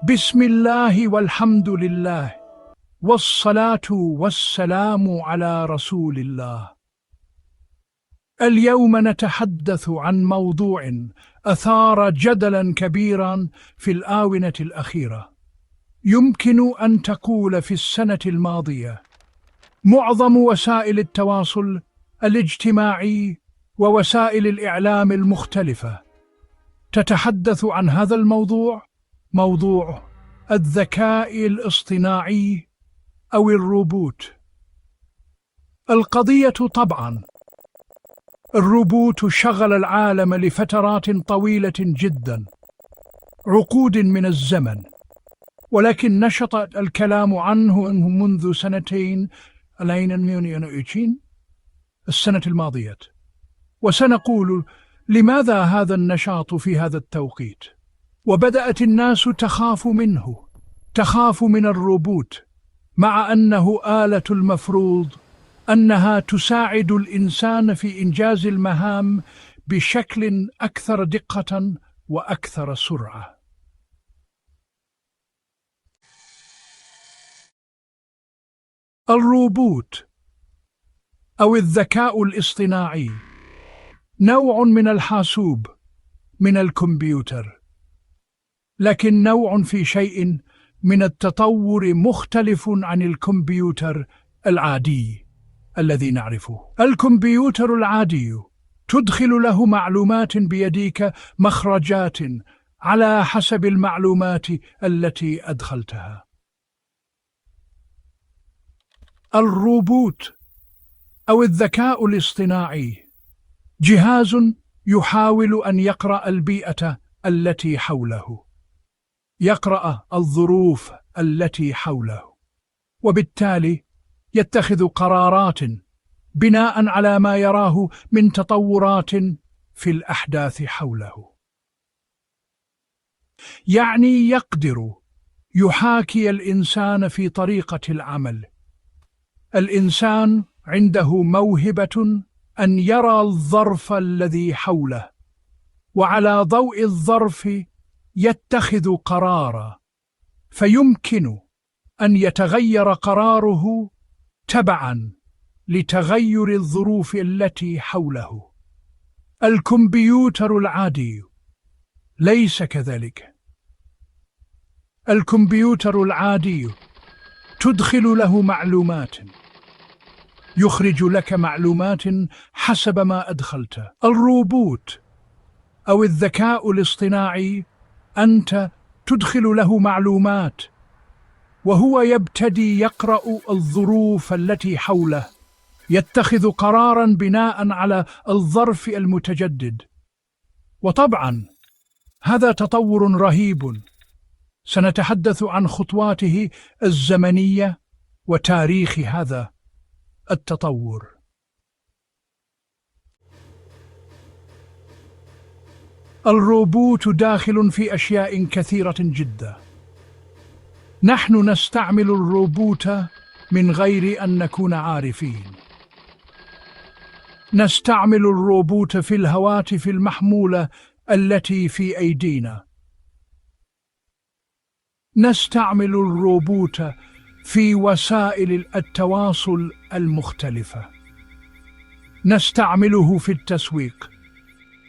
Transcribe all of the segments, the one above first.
بسم الله والحمد لله والصلاة والسلام على رسول الله. اليوم نتحدث عن موضوع أثار جدلا كبيرا في الآونة الأخيرة. يمكن أن تقول في السنة الماضية معظم وسائل التواصل الاجتماعي ووسائل الإعلام المختلفة تتحدث عن هذا الموضوع، موضوع الذكاء الاصطناعي أو الروبوت. القضية طبعاً الروبوت شغل العالم لفترات طويلة جداً، عقود من الزمن، ولكن نشط الكلام عنه منذ سنتين، السنة الماضية. وسنقول لماذا هذا النشاط في هذا التوقيت؟ وبدأت الناس تخاف منه، تخاف من الروبوت، مع أنه آلة المفروض أنها تساعد الإنسان في إنجاز المهام بشكل أكثر دقة وأكثر سرعة. الروبوت أو الذكاء الاصطناعي نوع من الحاسوب، من الكمبيوتر، لكن نوع في شيء من التطور مختلف عن الكمبيوتر العادي الذي نعرفه. الكمبيوتر العادي تدخل له معلومات بيديك، مخرجات على حسب المعلومات التي أدخلتها. الروبوت أو الذكاء الاصطناعي جهاز يحاول أن يقرأ البيئة التي حوله، يقرأ الظروف التي حوله، وبالتالي يتخذ قرارات بناء على ما يراه من تطورات في الأحداث حوله. يعني يقدر يحاكي الإنسان في طريقة العمل. الإنسان عنده موهبة أن يرى الظرف الذي حوله، وعلى ضوء الظرف يتخذ قرارا، فيمكن أن يتغير قراره تبعاً لتغير الظروف التي حوله. الكمبيوتر العادي ليس كذلك. الكمبيوتر العادي تدخل له معلومات، يخرج لك معلومات حسب ما أدخلت. الروبوت أو الذكاء الاصطناعي أنت تدخل له معلومات، وهو يبتدي يقرأ الظروف التي حوله، يتخذ قراراً بناء على الظرف المتجدد. وطبعاً هذا تطور رهيب، سنتحدث عن خطواته الزمنية وتاريخ هذا التطور. الروبوت داخل في أشياء كثيرة جدا. نحن نستعمل الروبوت من غير أن نكون عارفين. نستعمل الروبوت في الهواتف المحمولة التي في أيدينا. نستعمل الروبوت في وسائل التواصل المختلفة. نستعمله في التسويق،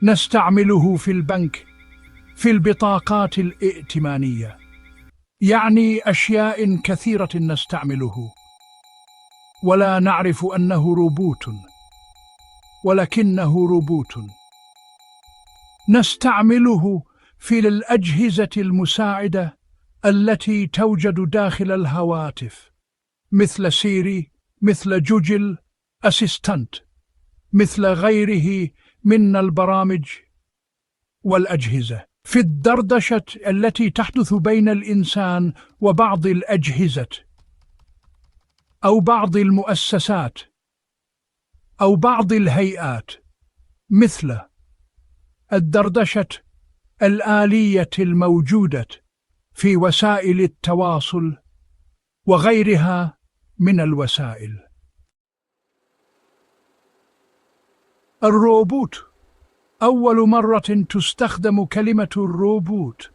نستعمله في البنك، في البطاقات الائتمانية. يعني أشياء كثيرة نستعمله ولا نعرف أنه روبوت، ولكنه روبوت. نستعمله في الأجهزة المساعدة التي توجد داخل الهواتف، مثل سيري، مثل جوجل أسيستنت، مثل غيره من البرامج والأجهزة. في الدردشة التي تحدث بين الإنسان وبعض الأجهزة أو بعض المؤسسات أو بعض الهيئات، مثل الدردشة الآلية الموجودة في وسائل التواصل وغيرها من الوسائل. الروبوت أول مرة تستخدم كلمة الروبوت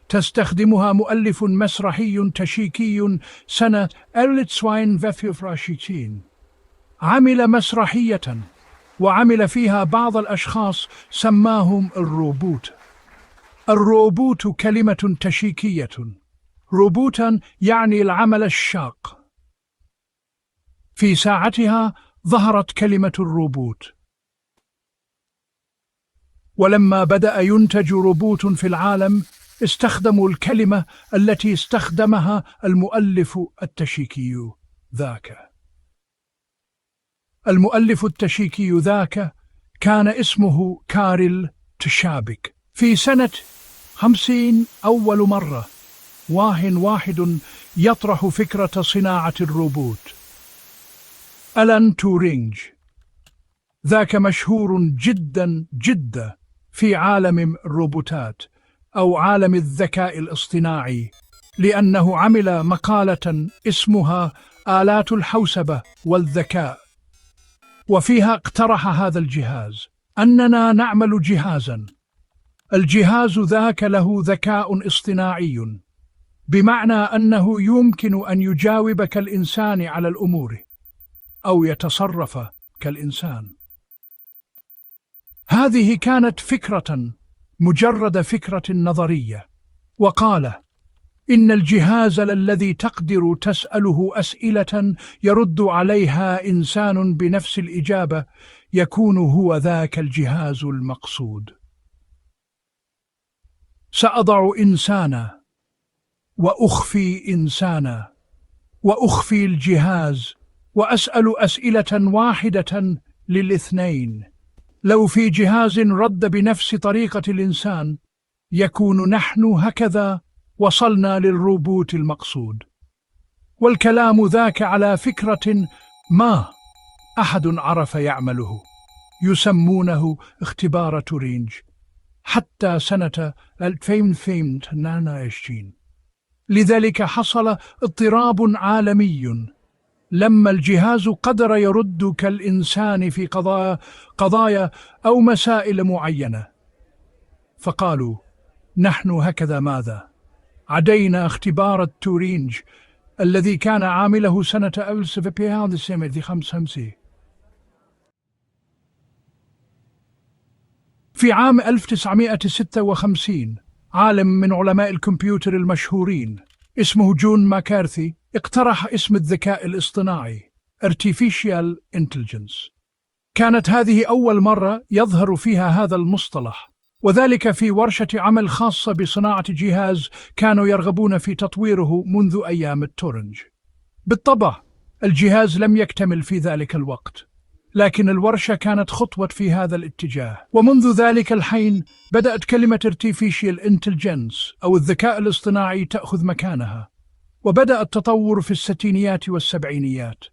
تستخدمها مؤلف مسرحي تشيكي سنة 1924. عمل مسرحية وعمل فيها بعض الأشخاص سماهم الروبوت. الروبوت كلمة تشيكية، روبوتا يعني العمل الشاق. في ساعتها ظهرت كلمة الروبوت. ولما بدأ ينتج روبوت في العالم استخدموا الكلمة التي استخدمها المؤلف التشيكي ذاك. المؤلف التشيكي ذاك كان اسمه كارل تشابك. في سنة 50 أول مرة واحد يطرح فكرة صناعة الروبوت. ألان تورينج ذاك مشهور جدا في عالم الروبوتات أو عالم الذكاء الاصطناعي، لأنه عمل مقالة اسمها آلات الحوسبة والذكاء، وفيها اقترح هذا الجهاز أننا نعمل جهازا. الجهاز ذاك له ذكاء اصطناعي، بمعنى أنه يمكن أن يجاوب كالإنسان على الأمور أو يتصرف كالإنسان. هذه كانت فكرة، مجرد فكرة نظرية. وقال إن الجهاز الذي تقدر تسأله أسئلة يرد عليها إنسان بنفس الإجابة يكون هو ذاك الجهاز المقصود. سأضع إنسانا وأخفي إنسانا وأخفي الجهاز وأسأل أسئلة واحدة للاثنين. لو في جهاز رد بنفس طريقة الإنسان يكون نحن هكذا وصلنا للروبوت المقصود. والكلام ذاك على فكرة ما أحد عرف يعمله، يسمونه اختبار تورينج، حتى سنة 2022. لذلك حصل اضطراب عالمي لما الجهاز قدر يرد كالإنسان في قضايا أو مسائل معينة، فقالوا نحن هكذا ماذا؟ عدينا اختبار تورينج الذي كان عامله سنة 1955. في عام 1956 عالم من علماء الكمبيوتر المشهورين اسمه جون ماكارثي اقترح اسم الذكاء الاصطناعي Artificial Intelligence. كانت هذه أول مرة يظهر فيها هذا المصطلح، وذلك في ورشة عمل خاصة بصناعة جهاز كانوا يرغبون في تطويره منذ أيام التورنج. بالطبع الجهاز لم يكتمل في ذلك الوقت، لكن الورشة كانت خطوة في هذا الاتجاه، ومنذ ذلك الحين بدأت كلمة Artificial Intelligence أو الذكاء الاصطناعي تأخذ مكانها، وبدأ التطور في الستينيات والسبعينيات.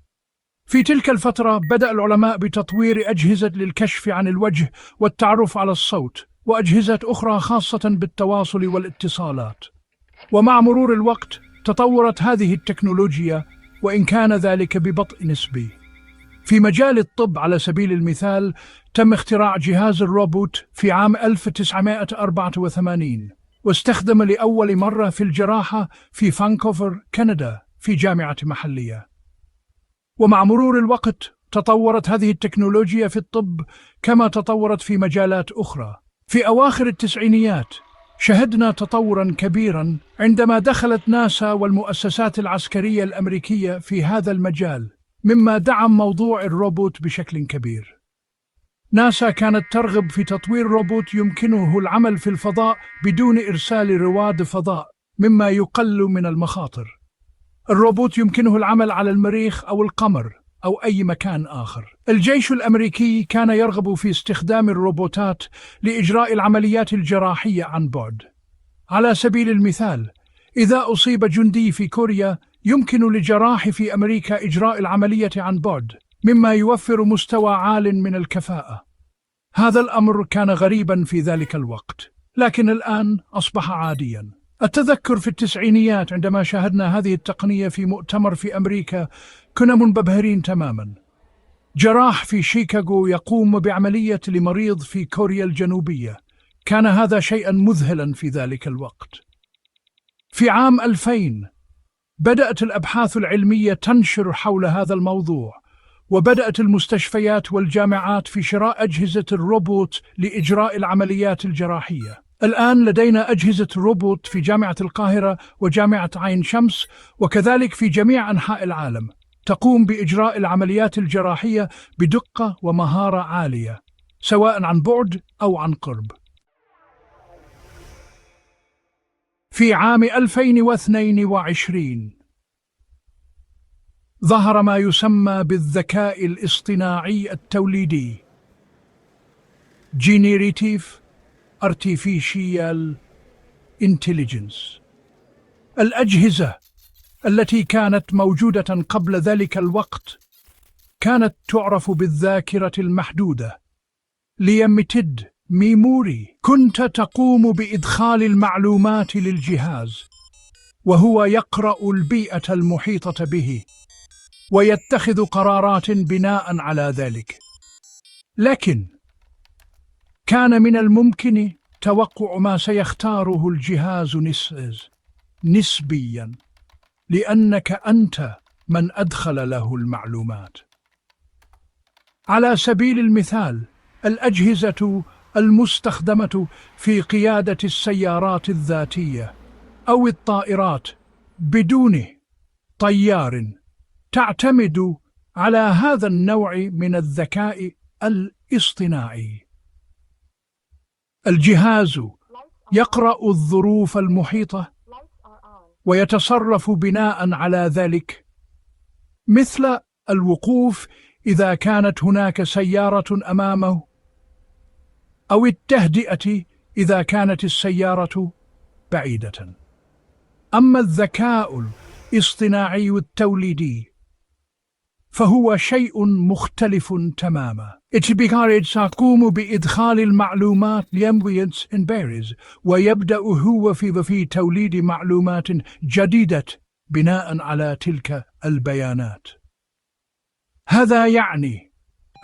في تلك الفترة بدأ العلماء بتطوير أجهزة للكشف عن الوجه والتعرف على الصوت، وأجهزة أخرى خاصة بالتواصل والاتصالات. ومع مرور الوقت تطورت هذه التكنولوجيا، وإن كان ذلك ببطء نسبي. في مجال الطب على سبيل المثال تم اختراع جهاز الروبوت في عام 1984، واستخدم لأول مرة في الجراحة في فانكوفر كندا في جامعة محلية. ومع مرور الوقت تطورت هذه التكنولوجيا في الطب كما تطورت في مجالات أخرى. في أواخر التسعينيات شهدنا تطورا كبيرا عندما دخلت ناسا والمؤسسات العسكرية الأمريكية في هذا المجال، مما دعم موضوع الروبوت بشكل كبير. ناسا كانت ترغب في تطوير روبوت يمكنه العمل في الفضاء بدون إرسال رواد فضاء، مما يقلل من المخاطر. الروبوت يمكنه العمل على المريخ أو القمر أو أي مكان آخر. الجيش الأمريكي كان يرغب في استخدام الروبوتات لإجراء العمليات الجراحية عن بعد. على سبيل المثال، إذا أصيب جندي في كوريا يمكن لجراح في أمريكا إجراء العملية عن بعد، مما يوفر مستوى عال من الكفاءة. هذا الأمر كان غريبا في ذلك الوقت، لكن الآن أصبح عاديا. أتذكر في التسعينيات عندما شاهدنا هذه التقنية في مؤتمر في أمريكا كنا منبهرين تماما. جراح في شيكاغو يقوم بعملية لمريض في كوريا الجنوبية، كان هذا شيئا مذهلا في ذلك الوقت. في عام 2000 بدأت الأبحاث العلمية تنشر حول هذا الموضوع، وبدأت المستشفيات والجامعات في شراء أجهزة الروبوت لإجراء العمليات الجراحية. الآن لدينا أجهزة روبوت في جامعة القاهرة وجامعة عين شمس، وكذلك في جميع أنحاء العالم، تقوم بإجراء العمليات الجراحية بدقة ومهارة عالية، سواء عن بعد أو عن قرب. في عام 2022 ظهر ما يسمى بالذكاء الاصطناعي التوليدي Generative Artificial Intelligence. الأجهزة التي كانت موجودة قبل ذلك الوقت كانت تعرف بالذاكرة المحدودة Limited Memory. كنت تقوم بإدخال المعلومات للجهاز وهو يقرأ البيئة المحيطة به ويتخذ قرارات بناء على ذلك. لكن كان من الممكن توقع ما سيختاره الجهاز نسبياً، لأنك أنت من أدخل له المعلومات. على سبيل المثال، الأجهزة المستخدمة في قيادة السيارات الذاتية أو الطائرات بدون طيار تعتمد على هذا النوع من الذكاء الاصطناعي. الجهاز يقرأ الظروف المحيطة ويتصرف بناء على ذلك، مثل الوقوف إذا كانت هناك سيارة أمامه، أو التهدئة إذا كانت السيارة بعيدة. أما الذكاء الاصطناعي التوليدي فهو شيء مختلف تماما. تقوم بإدخال المعلومات لأمبيانس بارز، ويبدأ هو في توليد معلومات جديدة بناء على تلك البيانات. هذا يعني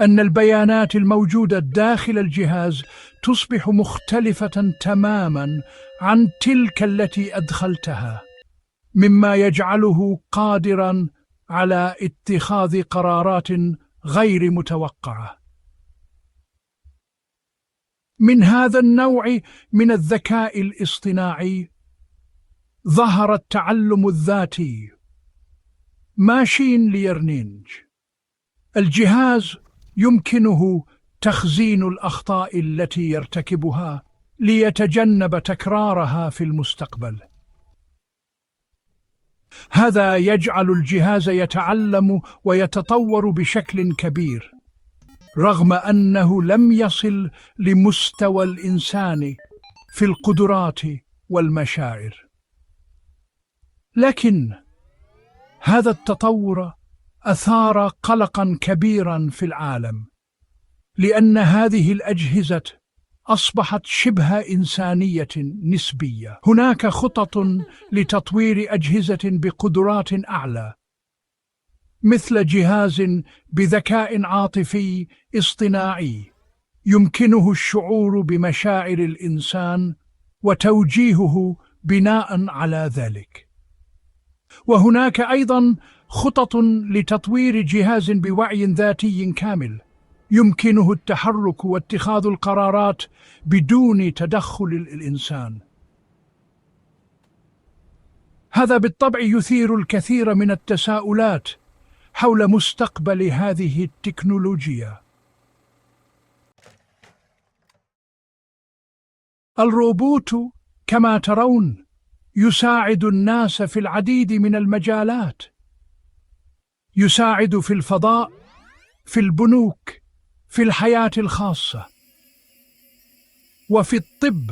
أن البيانات الموجودة داخل الجهاز تصبح مختلفة تماما عن تلك التي أدخلتها، مما يجعله قادرا على اتخاذ قرارات غير متوقعة. من هذا النوع من الذكاء الاصطناعي ظهر التعلم الذاتي ماشين ليرنينج. الجهاز يمكنه تخزين الأخطاء التي يرتكبها ليتجنب تكرارها في المستقبل. هذا يجعل الجهاز يتعلم ويتطور بشكل كبير، رغم أنه لم يصل لمستوى الإنسان في القدرات والمشاعر. لكن هذا التطور أثار قلقاً كبيراً في العالم، لأن هذه الأجهزة أصبحت شبه إنسانية نسبية. هناك خطط لتطوير أجهزة بقدرات أعلى، مثل جهاز بذكاء عاطفي اصطناعي يمكنه الشعور بمشاعر الإنسان وتوجيهه بناء على ذلك. وهناك أيضا خطط لتطوير جهاز بوعي ذاتي كامل يمكنه التحرك واتخاذ القرارات بدون تدخل الإنسان. هذا بالطبع يثير الكثير من التساؤلات حول مستقبل هذه التكنولوجيا. الروبوت كما ترون يساعد الناس في العديد من المجالات، يساعد في الفضاء، في البنوك، في الحياة الخاصة، وفي الطب،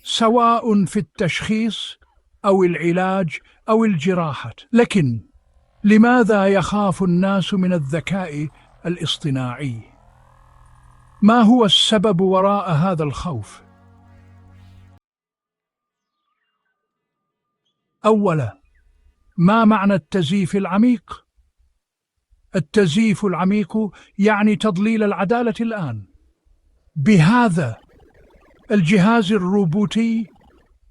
سواء في التشخيص أو العلاج أو الجراحة. لكن لماذا يخاف الناس من الذكاء الاصطناعي؟ ما هو السبب وراء هذا الخوف؟ أولاً، ما معنى التزييف العميق؟ التزييف العميق يعني تضليل العدالة الآن. بهذا الجهاز الروبوتي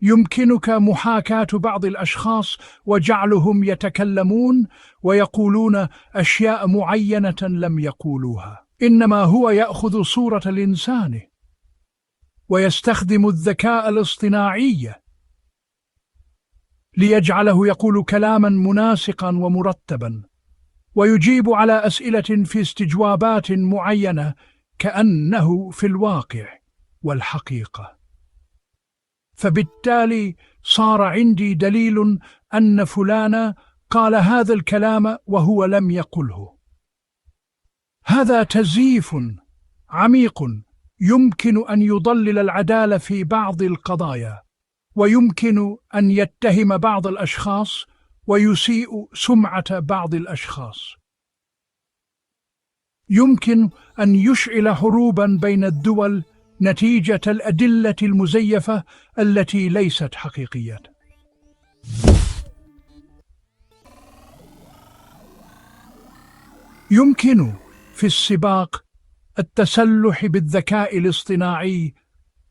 يمكنك محاكاة بعض الأشخاص وجعلهم يتكلمون ويقولون أشياء معينة لم يقولوها، إنما هو يأخذ صورة الإنسان ويستخدم الذكاء الاصطناعي ليجعله يقول كلاما مناسقا ومرتبا، ويجيب على أسئلة في استجوابات معينة كأنه في الواقع والحقيقة. فبالتالي صار عندي دليل أن فلان قال هذا الكلام وهو لم يقله. هذا تزييف عميق يمكن أن يضلل العدالة في بعض القضايا، ويمكن أن يتهم بعض الأشخاص ويسيء سمعة بعض الأشخاص. يمكن أن يشعل حروبا بين الدول نتيجة الأدلة المزيفة التي ليست حقيقية. يمكن في السباق التسلح بالذكاء الاصطناعي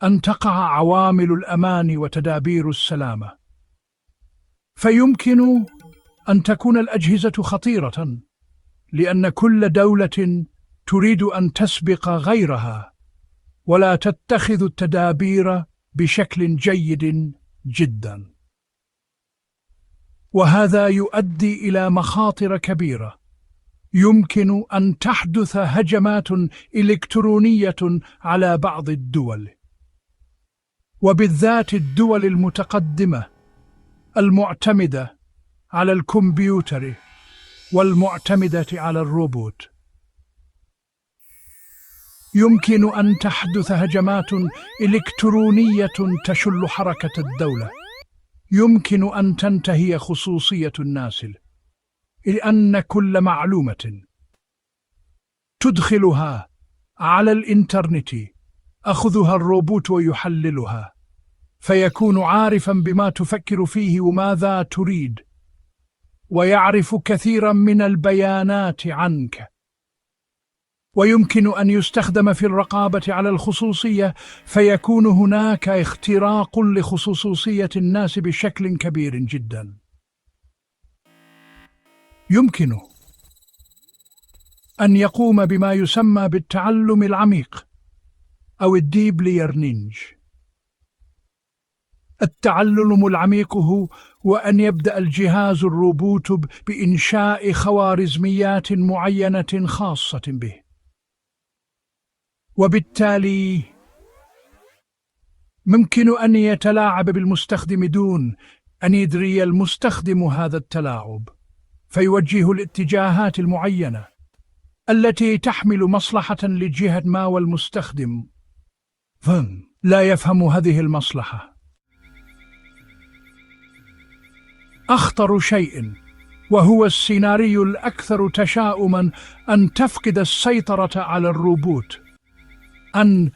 أن تقع عوامل الأمان وتدابير السلامة، فيمكن أن تكون الأجهزة خطيرة لأن كل دولة تريد أن تسبق غيرها ولا تتخذ التدابير بشكل جيد جدا، وهذا يؤدي إلى مخاطر كبيرة. يمكن أن تحدث هجمات إلكترونية على بعض الدول، وبالذات الدول المتقدمة المعتمدة على الكمبيوتر والمعتمدة على الروبوت. يمكن أن تحدث هجمات إلكترونية تشل حركة الدولة. يمكن أن تنتهي خصوصية الناس، لأن كل معلومة تدخلها على الإنترنت أخذها الروبوت ويحللها، فيكون عارفا بما تفكر فيه وماذا تريد، ويعرف كثيرا من البيانات عنك. ويمكن أن يستخدم في الرقابة على الخصوصية، فيكون هناك اختراق لخصوصية الناس بشكل كبير جدا. يمكن أن يقوم بما يسمى بالتعلم العميق أو الديب ليرنينج. التعلم العميق هو أن يبدأ الجهاز الروبوت بإنشاء خوارزميات معينة خاصة به، وبالتالي ممكن أن يتلاعب بالمستخدم دون أن يدري المستخدم هذا التلاعب، فيوجه الاتجاهات المعينة التي تحمل مصلحة لجهة ما، والمستخدم لا يفهم هذه المصلحة. أخطر شيء وهو السيناريو الأكثر تشاؤما أن تفقد السيطرة على الروبوت، أن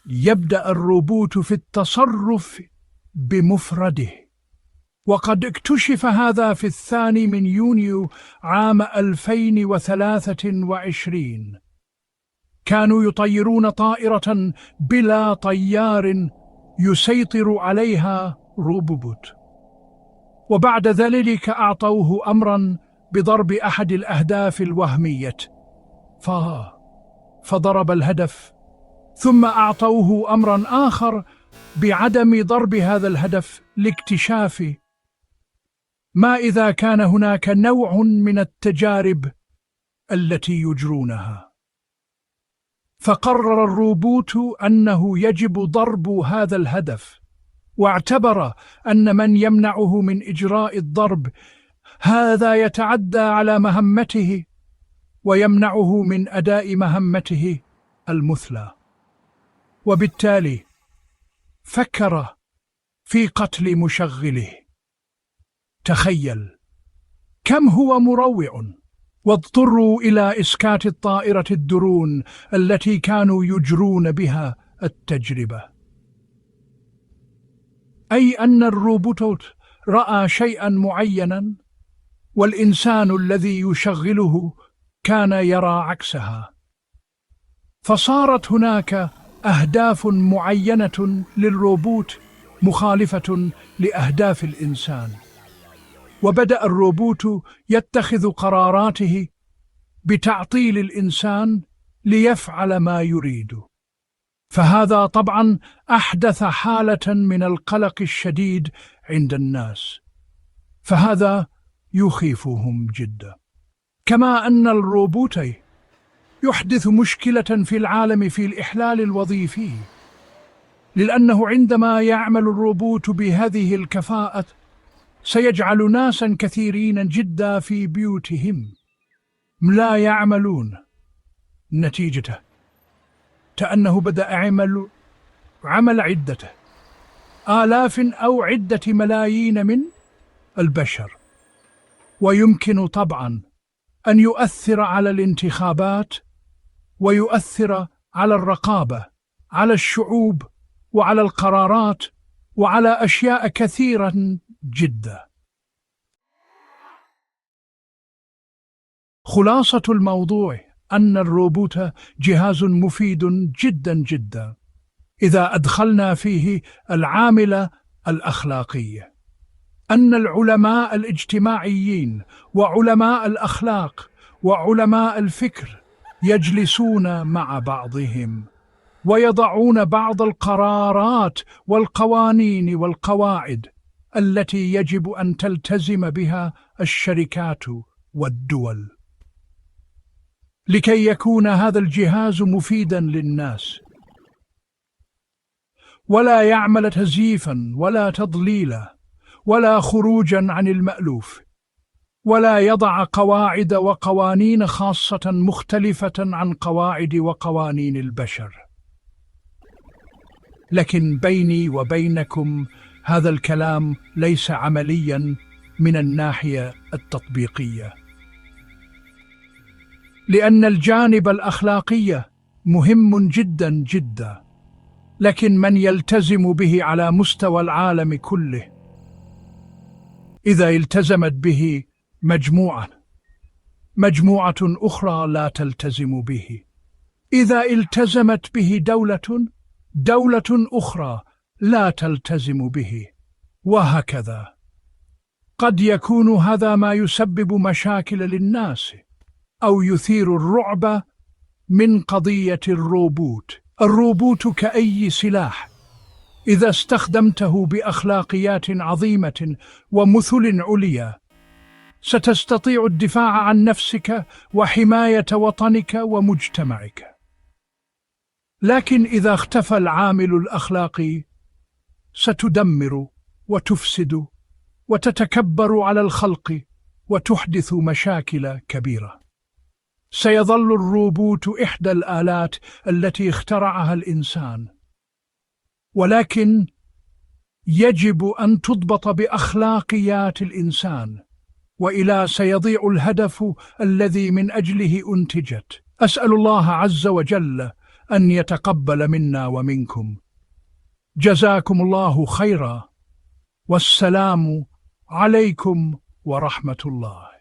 يبدأ الروبوت في التصرف بمفرده. وقد اكتشف هذا في 2 يونيو عام 2023. كانوا يطيرون طائرة بلا طيار يسيطر عليها روبوت، وبعد ذلك أعطوه أمرا بضرب أحد الأهداف الوهمية فضرب الهدف، ثم أعطوه أمرا آخر بعدم ضرب هذا الهدف لاكتشاف ما إذا كان هناك نوع من التجارب التي يجرونها. فقرر الروبوت أنه يجب ضرب هذا الهدف، واعتبر أن من يمنعه من إجراء الضرب هذا يتعدى على مهمته ويمنعه من أداء مهمته المثلى، وبالتالي فكر في قتل مشغله. تخيل كم هو مروع! واضطروا إلى إسكات الطائرة الدرون التي كانوا يجرون بها التجربة، أي أن الروبوت رأى شيئا معينا والإنسان الذي يشغله كان يرى عكسها، فصارت هناك أهداف معينة للروبوت مخالفة لأهداف الإنسان، وبدأ الروبوت يتخذ قراراته بتعطيل الإنسان ليفعل ما يريد. فهذا طبعا أحدث حالة من القلق الشديد عند الناس، فهذا يخيفهم جدا. كما أن الروبوت يحدث مشكلة في العالم في الإحلال الوظيفي، لأنه عندما يعمل الروبوت بهذه الكفاءة سيجعل ناسا كثيرين جدا في بيوتهم لا يعملون، نتيجته كأنه بدأ عمل عدة آلاف أو عدة ملايين من البشر، ويمكن طبعا أن يؤثر على الانتخابات، ويؤثر على الرقابة، على الشعوب، وعلى القرارات، وعلى أشياء كثيرة جدا. خلاصة الموضوع أن الروبوت جهاز مفيد جدا جدا إذا أدخلنا فيه العامل الأخلاقي، أن العلماء الاجتماعيين وعلماء الأخلاق وعلماء الفكر يجلسون مع بعضهم ويضعون بعض القرارات والقوانين والقواعد التي يجب أن تلتزم بها الشركات والدول، لكي يكون هذا الجهاز مفيدا للناس، ولا يعمل تزييفا ولا تضليلا ولا خروجا عن المألوف، ولا يضع قواعد وقوانين خاصة مختلفة عن قواعد وقوانين البشر. لكن بيني وبينكم هذا الكلام ليس عمليا من الناحية التطبيقية، لأن الجانب الأخلاقي مهم جدا جدا، لكن من يلتزم به على مستوى العالم كله، إذا التزمت به مجموعة أخرى لا تلتزم به، إذا التزمت به دولة أخرى لا تلتزم به، وهكذا. قد يكون هذا ما يسبب مشاكل للناس أو يثير الرعب من قضية الروبوت. الروبوت كأي سلاح، إذا استخدمته بأخلاقيات عظيمة ومثل عليا ستستطيع الدفاع عن نفسك وحماية وطنك ومجتمعك. لكن إذا اختفى العامل الأخلاقي ستدمر وتفسد وتتكبر على الخلق وتحدث مشاكل كبيرة. سيظل الروبوت إحدى الآلات التي اخترعها الإنسان، ولكن يجب أن تضبط بأخلاقيات الإنسان، وإلى سيضيع الهدف الذي من أجله أنتجت. أسأل الله عز وجل أن يتقبل منا ومنكم. جزاكم الله خيرا، والسلام عليكم ورحمة الله.